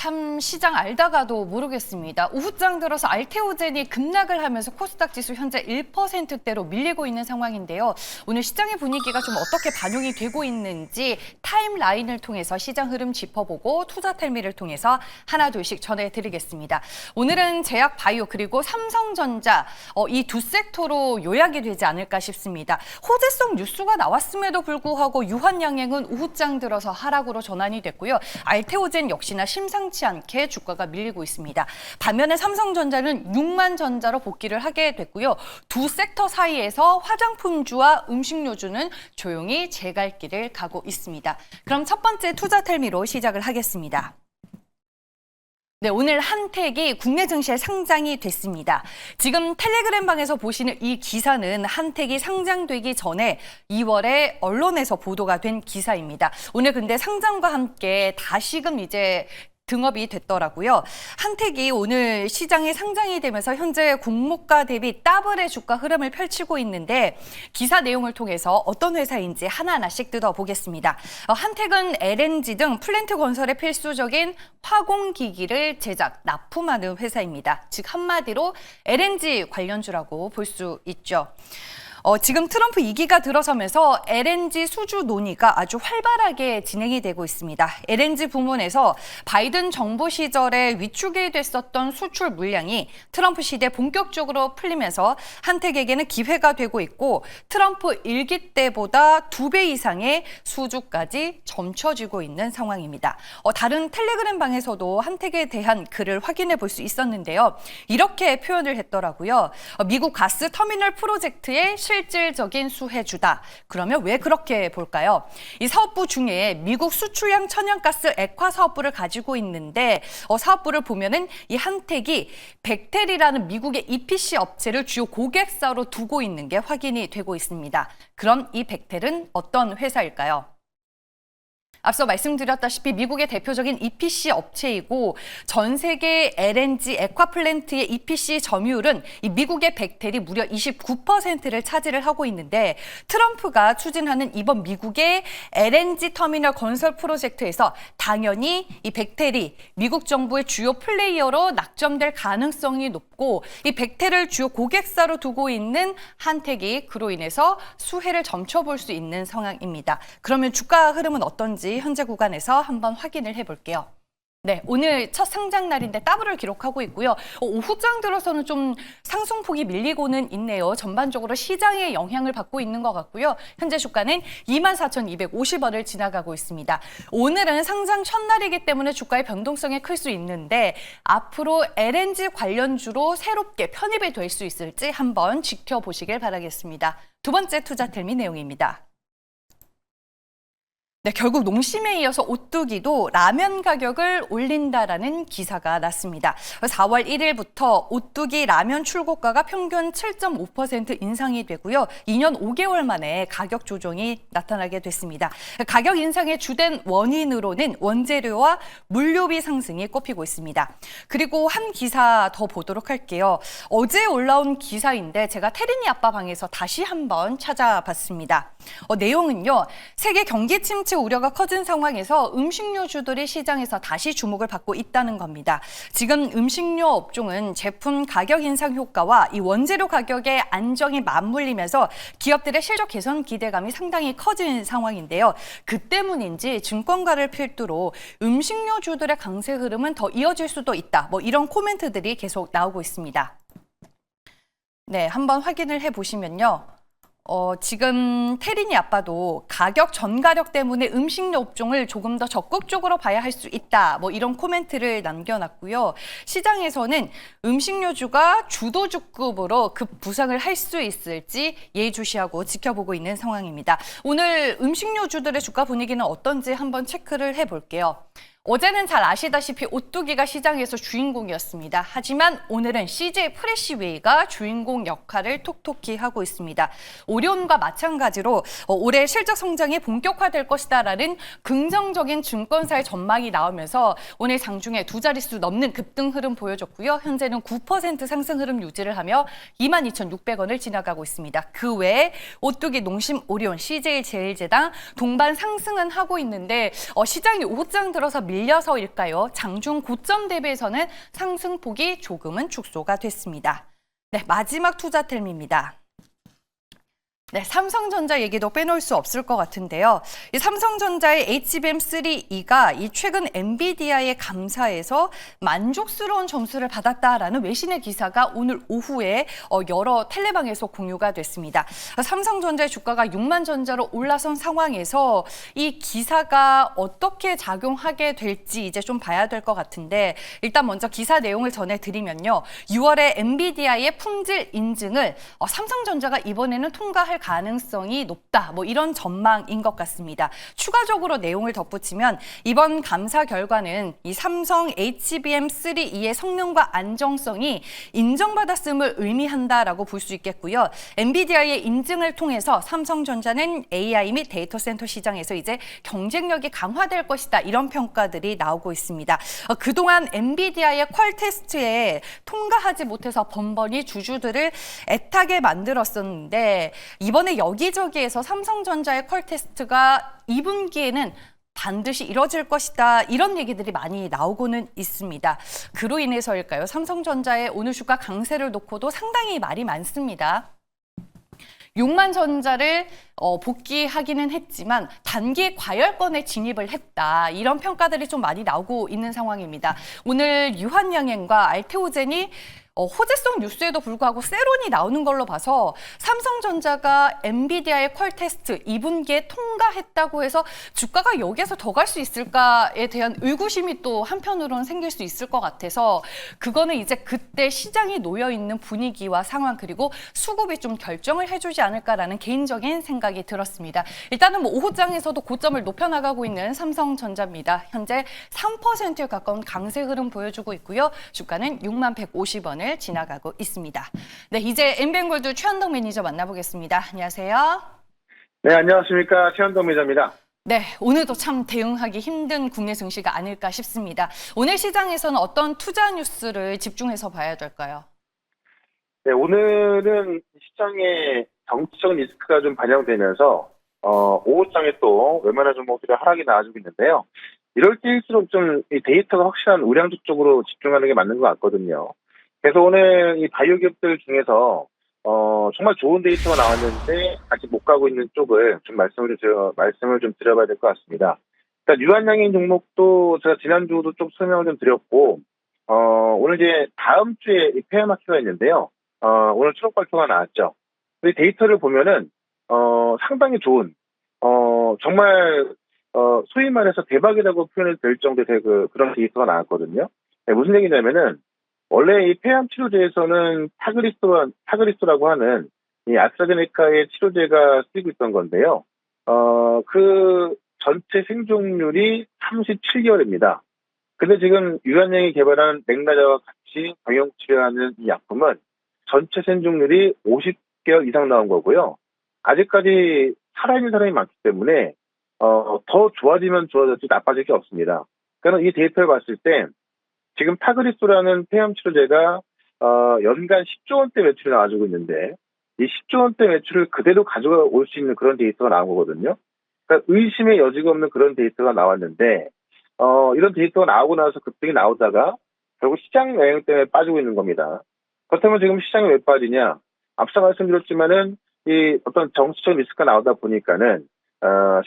참 시장 알다가도 모르겠습니다. 오후장 들어서 알테오젠이 급락을 하면서 코스닥 지수 현재 1%대로 밀리고 있는 상황인데요. 오늘 시장의 분위기가 좀 어떻게 반영이 되고 있는지 타임라인을 통해서 시장 흐름 짚어보고 투자텔미를 통해서 하나둘씩 전해드리겠습니다. 오늘은 제약 바이오 그리고 삼성전자 이 두 섹터로 요약이 되지 않을까 싶습니다. 호재성 뉴스가 나왔음에도 불구하고 유한양행은 오후장 들어서 하락으로 전환이 됐고요. 알테오젠 역시나 심상치 않게 주가가 밀리고 있습니다. 반면에 삼성전자는 6만 전자로 복귀를 하게 됐고요. 두 섹터 사이에서 화장품주와 음식료주는 조용히 제 갈 길을 가고 있습니다. 그럼 첫 번째 투자텔미로 시작을 하겠습니다. 네, 오늘 한택이 국내 증시에 상장이 됐습니다. 지금 텔레그램 방에서 보시는 이 기사는 한택이 상장되기 전에 2월에 언론에서 보도가 된 기사입니다. 오늘 근데 상장과 함께 다시금 이제 등업이 됐더라고요. 한택이 오늘 시장에 상장이 되면서 현재 공모가 대비 더블의 주가 흐름을 펼치고 있는데 기사 내용을 통해서 어떤 회사인지 하나하나씩 뜯어보겠습니다. 한택은 LNG 등 플랜트 건설에 필수적인 화공기기를 제작, 납품하는 회사입니다. 즉 한마디로 LNG 관련주라고 볼 수 있죠. 지금 트럼프 2기가 들어서면서 LNG 수주 논의가 아주 활발하게 진행이 되고 있습니다. LNG 부문에서 바이든 정부 시절에 위축이 됐었던 수출 물량이 트럼프 시대 본격적으로 풀리면서 한택에게는 기회가 되고 있고 트럼프 1기 때보다 2배 이상의 수주까지 점쳐지고 있는 상황입니다. 다른 텔레그램 방에서도 한택에 대한 글을 확인해 볼 수 있었는데요. 이렇게 표현을 했더라고요. 미국 가스 터미널 프로젝트의 실질적인 수혜주다. 그러면 왜 그렇게 볼까요? 이 사업부 중에 미국 수출량 천연가스 액화 사업부를 가지고 있는데 사업부를 보면은 이 한택이 벡텔이라는 미국의 EPC 업체를 주요 고객사로 두고 있는 게 확인이 되고 있습니다. 그럼 이 벡텔은 어떤 회사일까요? 앞서 말씀드렸다시피 미국의 대표적인 EPC 업체이고 전 세계 LNG 액화 플랜트의 EPC 점유율은 이 미국의 벡텔이 무려 29%를 차지를 하고 있는데 트럼프가 추진하는 이번 미국의 LNG 터미널 건설 프로젝트에서 당연히 이 벡텔이 미국 정부의 주요 플레이어로 낙점될 가능성이 높고 이 벡텔을 주요 고객사로 두고 있는 한택이 그로 인해서 수혜를 점쳐볼 수 있는 상황입니다. 그러면 주가 흐름은 어떤지 현재 구간에서 한번 확인을 해볼게요. 네, 오늘 첫 상장 날인데 더블을 기록하고 있고요. 오후장 들어서는 좀 상승폭이 밀리고는 있네요. 전반적으로 시장의 영향을 받고 있는 것 같고요. 현재 주가는 24,250원을 지나가고 있습니다. 오늘은 상장 첫날이기 때문에 주가의 변동성이 클 수 있는데 앞으로 LNG 관련주로 새롭게 편입이 될 수 있을지 한번 지켜보시길 바라겠습니다. 두 번째 투자텔미 내용입니다. 네, 결국 농심에 이어서 오뚜기도 라면 가격을 올린다라는 기사가 났습니다. 4월 1일부터 오뚜기 라면 출고가가 평균 7.5% 인상이 되고요. 2년 5개월 만에 가격 조정이 나타나게 됐습니다. 가격 인상의 주된 원인으로는 원재료와 물류비 상승이 꼽히고 있습니다. 그리고 한 기사 더 보도록 할게요. 어제 올라온 기사인데 제가 테린이 아빠 방에서 다시 한번 찾아봤습니다. 내용은요. 세계 경기 침체 우려가 커진 상황에서 음식료주들이 시장에서 다시 주목을 받고 있다는 겁니다. 지금 음식료 업종은 제품 가격 인상 효과와 이 원재료 가격의 안정이 맞물리면서 기업들의 실적 개선 기대감이 상당히 커진 상황인데요. 그 때문인지 증권가를 필두로 음식료주들의 강세 흐름은 더 이어질 수도 있다. 이런 코멘트들이 계속 나오고 있습니다. 네, 한번 확인을 해보시면요. 지금 테린이 아빠도 가격 전가력 때문에 음식료 업종을 조금 더 적극적으로 봐야 할 수 있다. 이런 코멘트를 남겨놨고요. 시장에서는 음식료주가 주도주급으로 급 부상을 할 수 있을지 예의주시하고 지켜보고 있는 상황입니다. 오늘 음식료주들의 주가 분위기는 어떤지 한번 체크를 해볼게요. 어제는 잘 아시다시피 오뚜기가 시장에서 주인공이었습니다. 하지만 오늘은 CJ 프레시웨이가 주인공 역할을 톡톡히 하고 있습니다. 오리온과 마찬가지로 올해 실적 성장이 본격화될 것이다라는 긍정적인 증권사의 전망이 나오면서 오늘 장중에 두 자릿수 넘는 급등 흐름 보여줬고요. 현재는 9% 상승 흐름 유지를 하며 22,600원을 지나가고 있습니다. 그 외에 오뚜기, 농심, 오리온, CJ 제일제당 동반 상승은 하고 있는데 시장이 오후장 들어서 밀려서일까요? 장중 고점 대비해서는 상승폭이 조금은 축소가 됐습니다. 네, 마지막 투자템입니다. 네, 삼성전자 얘기도 빼놓을 수 없을 것 같은데요. 이 삼성전자의 HBM3E가 이 최근 엔비디아의 감사에서 만족스러운 점수를 받았다라는 외신의 기사가 오늘 오후에 여러 텔레방에서 공유가 됐습니다. 삼성전자의 주가가 6만 전자로 올라선 상황에서 이 기사가 어떻게 작용하게 될지 이제 좀 봐야 될 것 같은데, 일단 먼저 기사 내용을 전해드리면요. 6월에 엔비디아의 품질 인증을 삼성전자가 이번에는 통과할 가능성이 높다. 뭐 이런 전망인 것 같습니다. 추가적으로 내용을 덧붙이면 이번 감사 결과는 이 삼성 HBM3E의 성능과 안정성이 인정받았음을 의미한다라고 볼 수 있겠고요. 엔비디아의 인증을 통해서 삼성전자는 AI 및 데이터 센터 시장에서 이제 경쟁력이 강화될 것이다. 이런 평가들이 나오고 있습니다. 그동안 엔비디아의 퀄 테스트에 통과하지 못해서 번번이 주주들을 애타게 만들었었는데, 이번에 여기저기에서 삼성전자의 퀄 테스트가 2분기에는 반드시 이뤄질 것이다. 이런 얘기들이 많이 나오고는 있습니다. 그로 인해서일까요? 삼성전자의 오늘 주가 강세를 놓고도 상당히 말이 많습니다. 6만 전자를 복귀하기는 했지만 단기 과열권에 진입을 했다. 이런 평가들이 좀 많이 나오고 있는 상황입니다. 오늘 유한양행과 알테오젠이 호재성 뉴스에도 불구하고 세론이 나오는 걸로 봐서 삼성전자가 엔비디아의 퀄 테스트 2분기에 통과했다고 해서 주가가 여기에서 더 갈 수 있을까에 대한 의구심이 또 한편으로는 생길 수 있을 것 같아서, 그거는 이제 그때 시장이 놓여있는 분위기와 상황 그리고 수급이 좀 결정을 해주지 않을까라는 개인적인 생각이 들었습니다. 일단은 뭐 오후장에서도 고점을 높여나가고 있는 삼성전자입니다. 현재 3%에 가까운 강세 흐름 보여주고 있고요. 주가는 6만 150원을 지나가고 있습니다. 네, 이제 엠벤골드 최현동 매니저 만나보겠습니다. 안녕하세요. 네, 안녕하십니까. 최현동 매니저입니다. 네, 오늘도 참 대응하기 힘든 국내 증시가 아닐까 싶습니다. 오늘 시장에서는 어떤 투자 뉴스를 집중해서 봐야 될까요? 네, 오늘은 시장에 정치적 리스크가 좀 반영되면서 오후장에 또 웬만한 종목들이 하락이 나와주고 있는데요. 이럴 때일수록 좀 이 데이터가 확실한 우량주 쪽으로 집중하는 게 맞는 것 같거든요. 그래서 오늘 이 바이오 기업들 중에서 정말 좋은 데이터가 나왔는데 아직 못 가고 있는 쪽을 좀 말씀을 좀 드려봐야 될 것 같습니다. 일단 유한양행 종목도 제가 지난주도 좀 설명을 좀 드렸고, 오늘 이제 다음 주에 이 페어마켓가 있는데요. 오늘 추록 발표가 나왔죠. 이 데이터를 보면은 상당히 좋은 정말 소위 말해서 대박이라고 표현이 될 정도의 그런 데이터가 나왔거든요. 네, 무슨 얘기냐면은 원래 이 폐암 치료제에서는 타그리스라고 하는 이 아스트라제네카의 치료제가 쓰이고 있던 건데요. 그 전체 생존율이 37개월입니다. 근데 지금 유한양이 개발한 맥나자와 같이 병용 치료하는 이 약품은 전체 생존율이 50개월 이상 나온 거고요. 아직까지 살아있는 사람이 많기 때문에 더 좋아지면 좋아졌지 나빠질 게 없습니다. 그러니까 이 데이터를 봤을 때 지금 타그리스라는 폐암 치료제가 연간 10조 원대 매출이 나와주고 있는데, 이 10조 원대 매출을 그대로 가져가 올 수 있는 그런 데이터가 나온 거거든요. 그러니까 의심의 여지가 없는 그런 데이터가 나왔는데, 이런 데이터가 나오고 나서 급등이 나오다가 결국 시장 영향 때문에 빠지고 있는 겁니다. 그렇다면 지금 시장이 왜 빠지냐? 앞서 말씀드렸지만은 이 어떤 정치적 리스크가 나오다 보니까는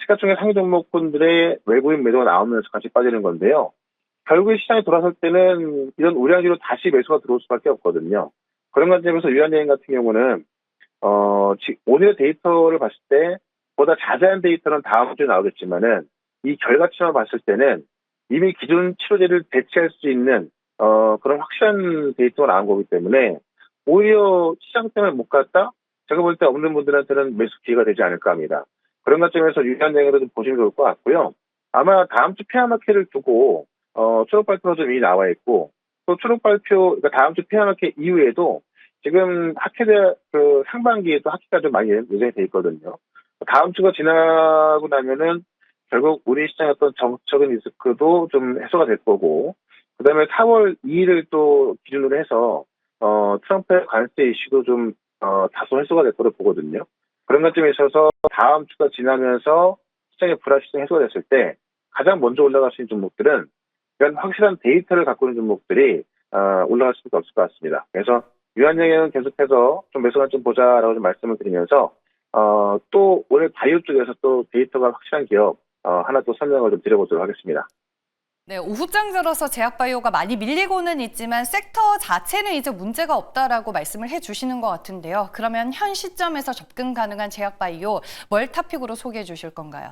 시가총액 상위 종목군들의 외국인 매도가 나오면서 같이 빠지는 건데요. 결국에 시장이 돌아설 때는 이런 우량주로 다시 매수가 들어올 수밖에 없거든요. 그런 관점에서 유한여행 같은 경우는 오늘의 데이터를 봤을 때 보다 자세한 데이터는 다음 주에 나오겠지만은 이 결과치만 봤을 때는 이미 기존 치료제를 대체할 수 있는 그런 확실한 데이터가 나온 거기 때문에 오히려 시장 때문에 못 갔다? 제가 볼 때 없는 분들한테는 매수 기회가 되지 않을까 합니다. 그런 관점에서 유한여행으로 좀 보시면 좋을 것 같고요. 아마 다음 주 페어마켓을 두고 추록 발표가 좀 이미 나와 있고, 또 추록 발표, 그러니까 다음 주 페어마켓 이후에도 지금 학회대 상반기에 또 학기가 좀 많이 예정이 돼 있거든요. 다음 주가 지나고 나면은 결국 우리 시장의 어떤 정책적인 리스크도 좀 해소가 될 거고, 그 다음에 4월 2일을 또 기준으로 해서 트럼프의 관세 이슈도 좀 다소 해소가 될 거로 보거든요. 그런 관점에 있어서 다음 주가 지나면서 시장의 불확실성이 해소가 됐을 때 가장 먼저 올라갈 수 있는 종목들은 이런 확실한 데이터를 갖고 있는 종목들이 올라갈 수밖에 없을 것 같습니다. 그래서 유한양은 계속해서 좀 매수만 좀 보자라고 좀 말씀을 드리면서 또 오늘 바이오 쪽에서 또 데이터가 확실한 기업 하나 또 설명을 좀 드려보도록 하겠습니다. 네, 오후장 들어서 제약바이오가 많이 밀리고는 있지만 섹터 자체는 이제 문제가 없다라고 말씀을 해주시는 것 같은데요. 그러면 현 시점에서 접근 가능한 제약바이오 뭘 탑픽으로 소개해 주실 건가요?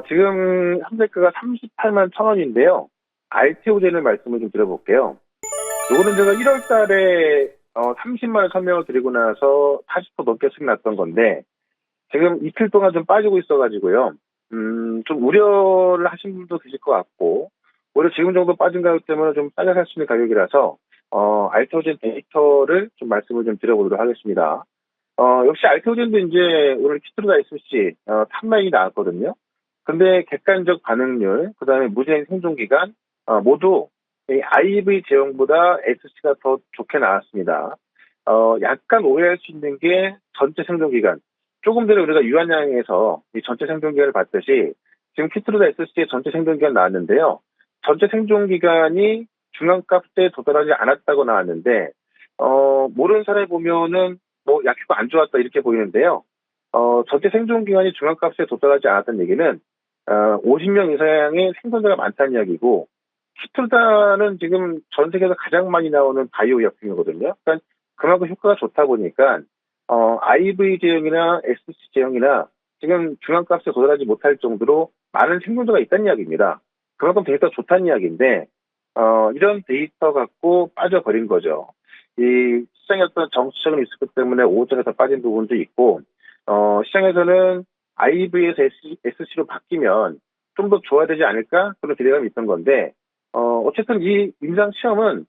지금 현재가가 38만 1,000원인데요. 알테오젠을 말씀을 좀 드려볼게요. 요거는 제가 1월 달에 30만 원 설명을 드리고 나서 40% 넘게 수익 났던 건데 지금 이틀 동안 좀 빠지고 있어가지고요. 좀 우려를 하신 분도 계실 것 같고 오히려 지금 정도 빠진 가격 때문에 좀 싸게 살 수 있는 가격이라서 알테오젠 데이터를 좀 말씀을 좀 드려보도록 하겠습니다. 역시 알테오젠도 이제 오늘 키트루다 SC 탑라인이 나왔거든요. 근데 객관적 반응률, 그 다음에 무제한 생존기간 모두 이 IV 제형보다 SC가 더 좋게 나왔습니다. 약간 오해할 수 있는 게 전체 생존기간. 조금 전에 우리가 유한양에서 이 전체 생존기간을 봤듯이 지금 키트루다 SC의 전체 생존기간 나왔는데요. 전체 생존기간이 중앙값에 도달하지 않았다고 나왔는데 모르는 사람이 보면은 뭐 약효가 안 좋았다 이렇게 보이는데요. 전체 생존기간이 중앙값에 도달하지 않았다는 얘기는 50명 이상의 생존자가 많다는 이야기고 키트루다는 지금 전 세계에서 가장 많이 나오는 바이오薬品이거든요. 그러니까 그만큼 효과가 좋다 보니까 IV 제형이나 SC 제형이나 지금 중앙값에 도달하지 못할 정도로 많은 생존자가 있다는 이야기입니다. 그만큼 데이터가 좋다는 이야기인데 이런 데이터 갖고 빠져버린 거죠. 이 시장의 어떤 정치적인 리스크 때문에 5월달에 빠진 부분도 있고 시장에서는 IV에서 SC로 바뀌면 좀 더 좋아야 되지 않을까 그런 기대감이 있던 건데 어쨌든 이 임상 시험은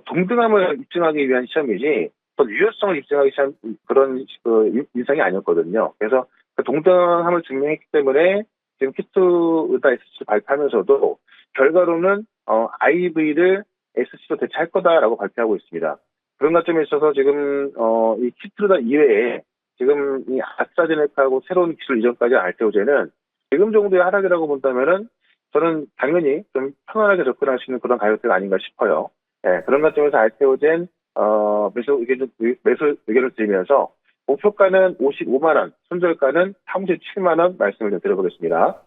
동등함을 입증하기 위한 시험이지 또 유효성을 입증하기 위한 그런 임상이 아니었거든요. 그래서 그 동등함을 증명했기 때문에 지금 키트루다 SC를 발표하면서도 결과로는 IV를 SC로 대체할 거다라고 발표하고 있습니다. 그런 관점에 있어서 지금 이 키트루다 이외에 지금 이 아스트라제네카하고 새로운 기술 이전까지 알테오젠은 지금 정도의 하락이라고 본다면은 저는 당연히 좀 편안하게 접근할 수 있는 그런 가격대가 아닌가 싶어요. 예, 그런 관점에서 알테오젠 매수 의견을 드리면서 목표가는 55만 원, 손절가는 37만 원 말씀을 좀 드려보겠습니다.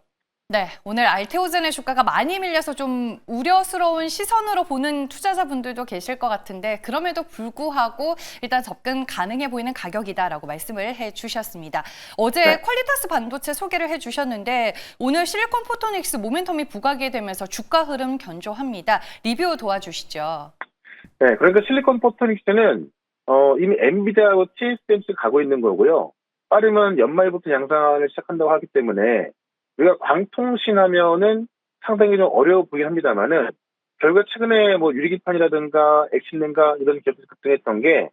네, 오늘 알테오젠의 주가가 많이 밀려서 좀 우려스러운 시선으로 보는 투자자분들도 계실 것 같은데 그럼에도 불구하고 일단 접근 가능해 보이는 가격이다라고 말씀을 해주셨습니다. 어제 네. 퀄리타스 반도체 소개를 해주셨는데 오늘 실리콘 포토닉스 모멘텀이 부각이 되면서 주가 흐름 견조합니다. 리뷰 도와주시죠. 네, 그러니까 실리콘 포토닉스는 이미 엔비디아하고 TSMC 가고 있는 거고요. 빠르면 연말부터 양산을 시작한다고 하기 때문에 우리가 광통신 하면은 상당히 좀 어려워 보이긴 합니다만은 결국 최근에 뭐 유리기판이라든가 액신렌가 이런 기업들이 급등했던 게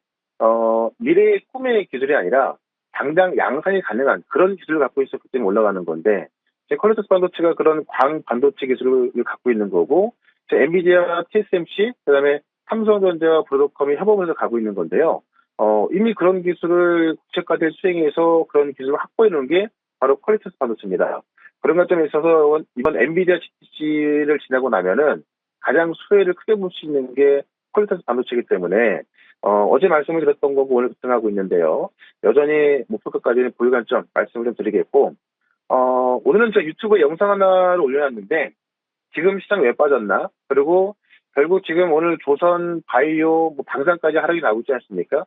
미래의 꿈의 기술이 아니라 당장 양산이 가능한 그런 기술을 갖고 있었기 때문에 올라가는 건데 퀄리타스 반도체가 그런 광 반도체 기술을 갖고 있는 거고 엔비디아, TSMC 그다음에 삼성전자와 브로드컴이 협업해서 가고 있는 건데요. 이미 그런 기술을 국제화될 수행해서 그런 기술을 확보해 놓은 게 바로 퀄리타스 반도체입니다. 그런 관점에 있어서 이번 엔비디아 GTC를 지나고 나면은 가장 수혜를 크게 볼 수 있는 게 퀄리타스 반도체이기 때문에 어제 말씀을 드렸던 거고 오늘 급등하고 있는데요. 여전히 목표가까지는 보유 관점 말씀을 좀 드리겠고 오늘은 저 유튜브에 영상 하나를 올려놨는데 지금 시장 왜 빠졌나? 그리고 결국 지금 오늘 조선, 바이오, 뭐 방산까지 하락이 나오고 있지 않습니까?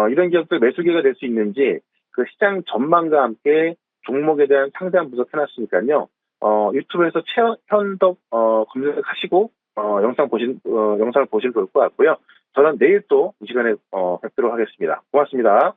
이런 기업들 매수 기회가 될 수 있는지 그 시장 전망과 함께 종목에 대한 상세한 분석 해놨으니까요. 유튜브에서 최현덕 검색하시고 영상을 보시면 좋을 것 같고요. 저는 내일 또 이 시간에 뵙도록 하겠습니다. 고맙습니다.